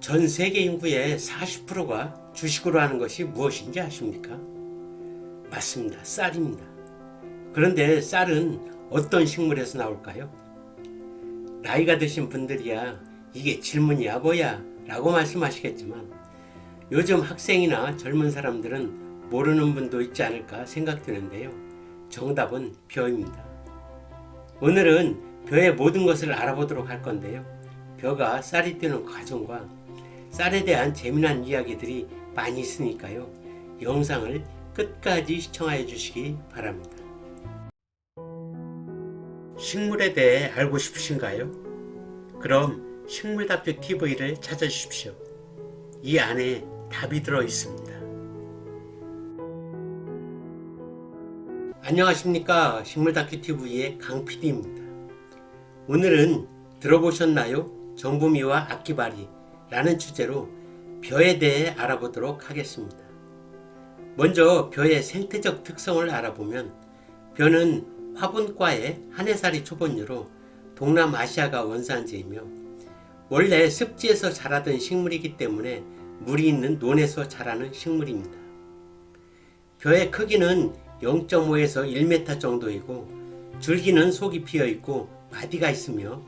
전 세계 인구의 40%가 주식으로 하는 것이 무엇인지 아십니까? 맞습니다. 쌀입니다. 그런데 쌀은 어떤 식물에서 나올까요? 나이가 드신 분들이야 이게 질문이야 뭐야 라고 말씀하시겠지만 요즘 학생이나 젊은 사람들은 모르는 분도 있지 않을까 생각되는데요. 정답은 벼입니다. 오늘은 벼의 모든 것을 알아보도록 할 건데요. 벼가 쌀이 되는 과정과 쌀에 대한 재미난 이야기들이 많이 있으니까요. 영상을 끝까지 시청해 주시기 바랍니다. 식물에 대해 알고 싶으신가요? 그럼 식물다큐 TV를 찾아주십시오. 이 안에 답이 들어 있습니다. 안녕하십니까. 식물다큐 TV의 강PD입니다. 오늘은 들어보셨나요? 정부미와 악기발이 라는 주제로 벼에 대해 알아보도록 하겠습니다. 먼저 벼의 생태적 특성을 알아보면 벼는 화분과의 한해살이 초본류로 동남아시아가 원산지이며 원래 습지에서 자라던 식물이기 때문에 물이 있는 논에서 자라는 식물입니다. 벼의 크기는 0.5에서 1m 정도이고 줄기는 속이 비어있고 마디가 있으며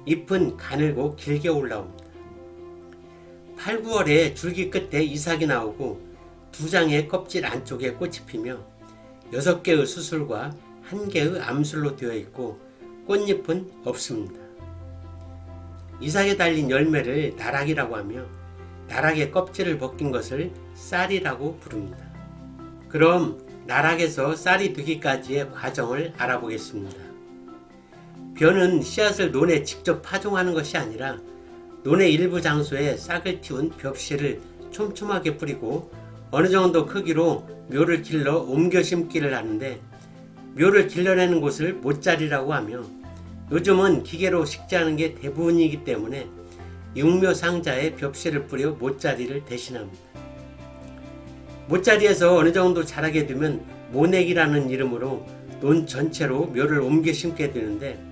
잎은 가늘고 길게 올라옵니다. 8, 9월에 줄기 끝에 이삭이 나오고 2장의 껍질 안쪽에 꽃이 피며 6개의 수술과 1개의 암술로 되어 있고 꽃잎은 없습니다. 이삭에 달린 열매를 나락이라고 하며 나락의 껍질을 벗긴 것을 쌀이라고 부릅니다. 그럼 나락에서 쌀이 되기까지의 과정을 알아보겠습니다. 벼는 씨앗을 논에 직접 파종하는 것이 아니라 논의 일부 장소에 싹을 틔운 벽씨를 촘촘하게 뿌리고 어느 정도 크기로 묘를 길러 옮겨 심기를 하는데 묘를 길러내는 곳을 못자리라고 하며 요즘은 기계로 식재하는 게 대부분이기 때문에 육묘 상자에 벽씨를 뿌려 못자리를 대신합니다. 못자리에서 어느 정도 자라게 되면 모내기라는 이름으로 논 전체로 묘를 옮겨 심게 되는데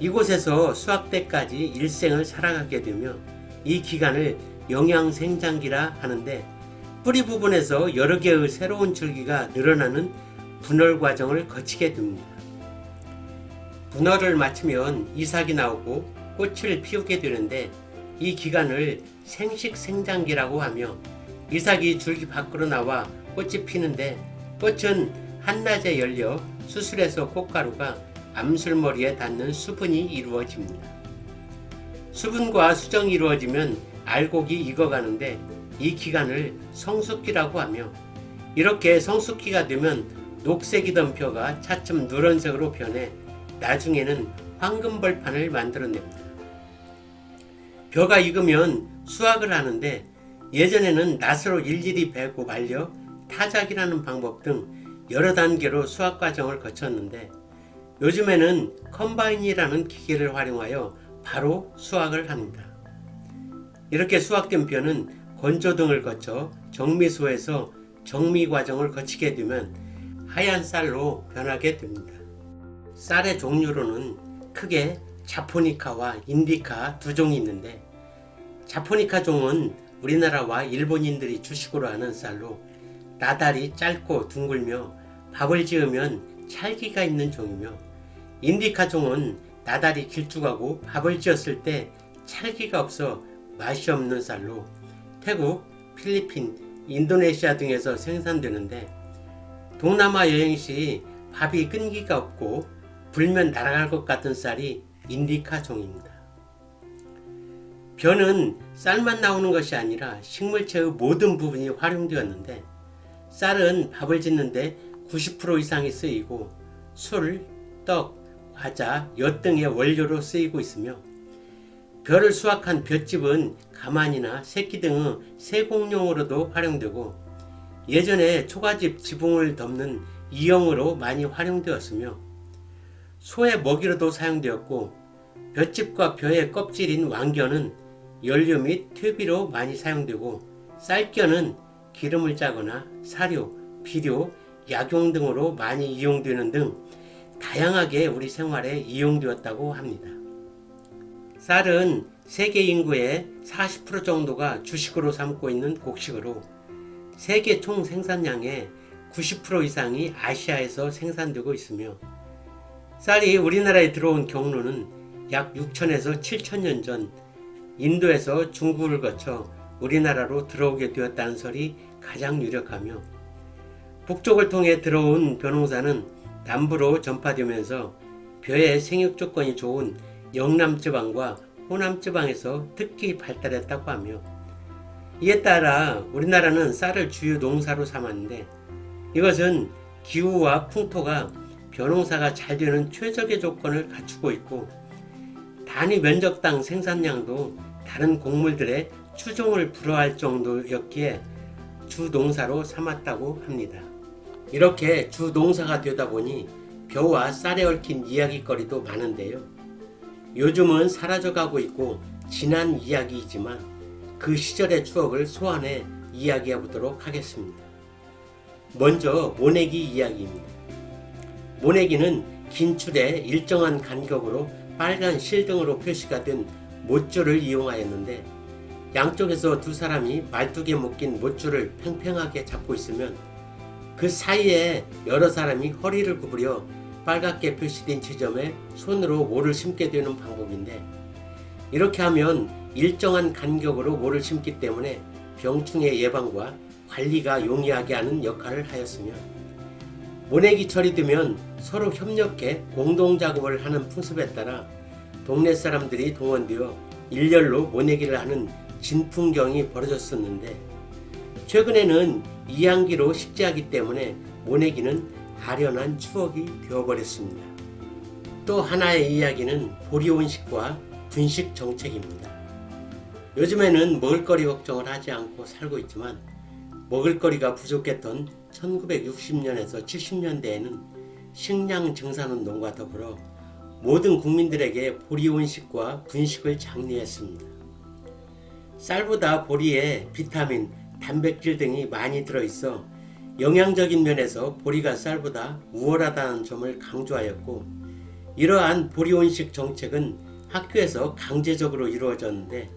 이곳에서 수확 때까지 일생을 살아가게 되며 이 기간을 영양생장기라 하는데 뿌리 부분에서 여러 개의 새로운 줄기가 늘어나는 분월 과정을 거치게 됩니다. 분월을 마치면 이삭이 나오고 꽃을 피우게 되는데 이 기간을 생식생장기라고 하며 이삭이 줄기 밖으로 나와 꽃이 피는데 꽃은 한낮에 열려 수술에서 꽃가루가 암술머리에 닿는 수분이 이루어집니다. 수분과 수정이 이루어지면 알곡이 익어가는데 이 기간을 성숙기라고 하며 이렇게 성숙기가 되면 녹색이던 벼가 차츰 누런색으로 변해 나중에는 황금벌판을 만들어냅니다. 벼가 익으면 수확을 하는데 예전에는 낫으로 일일이 베고 말려 타작이라는 방법 등 여러 단계로 수확 과정을 거쳤는데 요즘에는 컴바인이라는 기계를 활용하여 바로 수확을 합니다. 이렇게 수확된 벼는 건조 등을 거쳐 정미소에서 정미 과정을 거치게 되면 하얀 쌀로 변하게 됩니다. 쌀의 종류로는 크게 자포니카와 인디카 두 종이 있는데 자포니카 종은 우리나라와 일본인들이 주식으로 하는 쌀로 나달이 짧고 둥글며 밥을 지으면 찰기가 있는 종이며 인디카 종은 나달이 길쭉하고 밥을 지었을 때 찰기가 없어 맛이 없는 쌀로 태국, 필리핀, 인도네시아 등에서 생산되는데 동남아 여행 시 밥이 끈기가 없고 불면 날아갈 것 같은 쌀이 인디카 종입니다. 벼는 쌀만 나오는 것이 아니라 식물체의 모든 부분이 활용되었는데 쌀은 밥을 짓는데 90% 이상이 쓰이고 술, 떡, 과자, 엿 등의 원료로 쓰이고 있으며 벼를 수확한 볏짚은 가마니나 새끼 등의 세공용으로도 활용되고 예전에 초가집 지붕을 덮는 이형으로 많이 활용되었으며 소의 먹이로도 사용되었고 볏짚과 벼의 껍질인 왕겨는 연료 및 퇴비로 많이 사용되고 쌀겨는 기름을 짜거나 사료, 비료, 약용 등으로 많이 이용되는 등 다양하게 우리 생활에 이용되었다고 합니다. 쌀은 세계 인구의 40% 정도가 주식으로 삼고 있는 곡식으로 세계 총 생산량의 90% 이상이 아시아에서 생산되고 있으며 쌀이 우리나라에 들어온 경로는 약 6천에서 7천년 전 인도에서 중국을 거쳐 우리나라로 들어오게 되었다는 설이 가장 유력하며 북쪽을 통해 들어온 벼농사는 남부로 전파되면서 벼의 생육 조건이 좋은 영남지방과 호남지방에서 특히 발달했다고 하며 이에 따라 우리나라는 쌀을 주요 농사로 삼았는데 이것은 기후와 풍토가 벼농사가 잘 되는 최적의 조건을 갖추고 있고 단위 면적당 생산량도 다른 곡물들의 추종을 불허할 정도였기에 주 농사로 삼았다고 합니다. 이렇게 주 농사가 되다 보니 벼와 쌀에 얽힌 이야기거리도 많은데요. 요즘은 사라져가고 있고 지난 이야기이지만 그 시절의 추억을 소환해 이야기해 보도록 하겠습니다. 먼저 모내기 이야기입니다. 모내기는 긴 줄에 일정한 간격으로 빨간 실 등으로 표시가 된 못줄을 이용하였는데 양쪽에서 두 사람이 말뚝에 묶인 못줄을 팽팽하게 잡고 있으면 그 사이에 여러 사람이 허리를 구부려 빨갛게 표시된 지점에 손으로 모를 심게 되는 방법인데 이렇게 하면 일정한 간격으로 모를 심기 때문에 병충해 예방과 관리가 용이하게 하는 역할을 하였으며 모내기철이 되면 서로 협력해 공동작업을 하는 풍습에 따라 동네 사람들이 동원되어 일렬로 모내기를 하는 진풍경이 벌어졌었는데 최근에는 이항기로 식재하기 때문에 모내기는 아련한 추억이 되어버렸습니다. 또 하나의 이야기는 보리온식과 분식 정책입니다. 요즘에는 먹을거리 걱정을 하지 않고 살고 있지만 먹을거리가 부족했던 1960년에서 70년대에는 식량 증산운동과 더불어 모든 국민들에게 보리온식과 분식을 장려했습니다. 쌀보다 보리에 비타민, 단백질 등이 많이 들어있어 영양적인 면에서 보리가 쌀보다 우월하다는 점을 강조하였고 이러한 보리온식 정책은 학교에서 강제적으로 이루어졌는데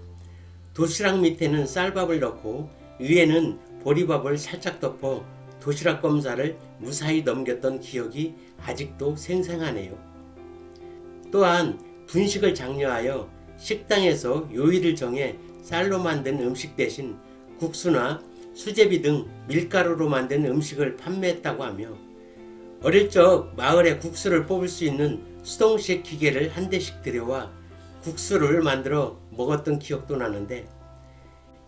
도시락 밑에는 쌀밥을 넣고 위에는 보리밥을 살짝 덮어 도시락 검사를 무사히 넘겼던 기억이 아직도 생생하네요. 또한 분식을 장려하여 식당에서 요일을 정해 쌀로 만든 음식 대신 국수나 수제비 등 밀가루로 만든 음식을 판매했다고 하며 어릴 적 마을에 국수를 뽑을 수 있는 수동식 기계를 한 대씩 들여와 국수를 만들어 먹었던 기억도 나는데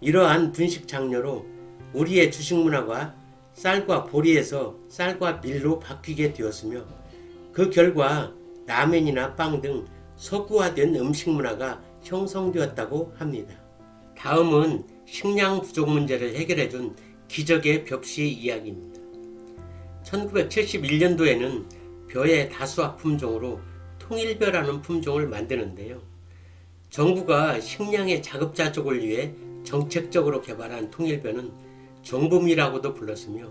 이러한 분식 장려로 우리의 주식 문화가 쌀과 보리에서 쌀과 밀로 바뀌게 되었으며 그 결과 라멘이나 빵 등 서구화된 음식 문화가 형성되었다고 합니다. 다음은 식량 부족 문제를 해결해준 기적의 벽시 이야기입니다. 1971년도에는 벼의 다수화 품종으로 통일벼라는 품종을 만드는데요. 정부가 식량의 자급자족을 위해 정책적으로 개발한 통일벼는 정붐이라고도 불렀으며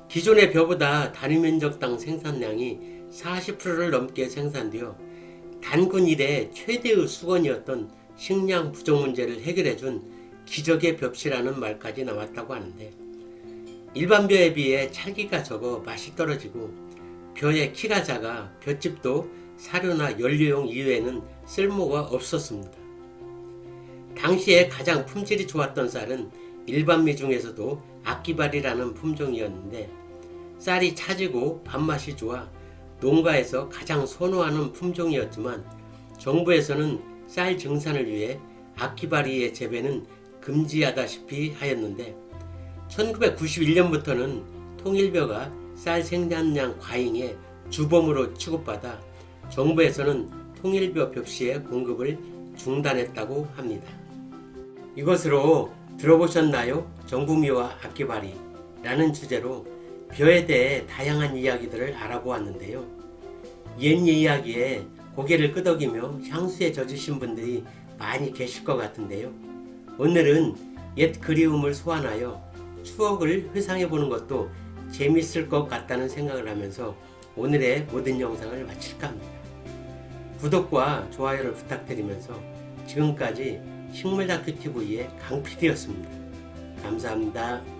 기존의 벼보다 단위 면적당 생산량이 40%를 넘게 생산되어 단군 이래 최대의 수건이었던 식량 부족 문제를 해결해준 기적의 벽시라는 말까지 나왔다고 하는데 일반 벼에 비해 찰기가 적어 맛이 떨어지고 벼의 키가 작아 볏짚도 사료나 연료용 이외에는 쓸모가 없었습니다. 당시에 가장 품질이 좋았던 쌀은 일반미 중에서도 악기발이라는 품종이었는데 쌀이 차지고 밥맛이 좋아 농가에서 가장 선호하는 품종이었지만 정부에서는 쌀 증산을 위해 악기바리의 재배는 금지하다시피 하였는데 1991년부터는 통일벼가 쌀 생산량 과잉의 주범으로 취급받아 정부에서는 통일벼 벽시의 공급을 중단했다고 합니다. 이것으로 들어보셨나요? 정부미와 악기바리 라는 주제로 벼에 대해 다양한 이야기들을 알아보았는데요. 옛 이야기에 고개를 끄덕이며 향수에 젖으신 분들이 많이 계실 것 같은데요. 오늘은 옛 그리움을 소환하여 추억을 회상해보는 것도 재밌을 것 같다는 생각을 하면서 오늘의 모든 영상을 마칠까 합니다. 구독과 좋아요를 부탁드리면서 지금까지 식물다큐TV의 강PD였습니다. 감사합니다.